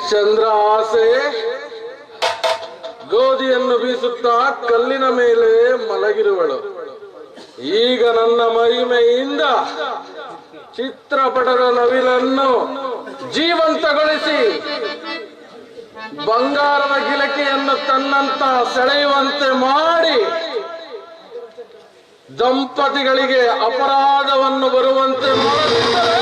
ಚಂದ್ರ ಆಸೆ ಗೋಧಿಯನ್ನು ಬೀಸುತ್ತಾ ಕಲ್ಲಿನ ಮೇಲೆ ಮಲಗಿರುವಳು. ಈಗ ನನ್ನ ಮಹಿಮೆಯಿಂದ ಚಿತ್ರಪಟದ ನವಿಲನ್ನು ಜೀವಂತಗೊಳಿಸಿ ಬಂಗಾರದ ಗಿಲಕಿಯನ್ನು ತನ್ನಂತ ಸೆಳೆಯುವಂತೆ ಮಾಡಿ ದಂಪತಿಗಳಿಗೆ ಅಪರಾಧವನ್ನು ಬರುವಂತೆ ಮಾಡುತ್ತದೆ.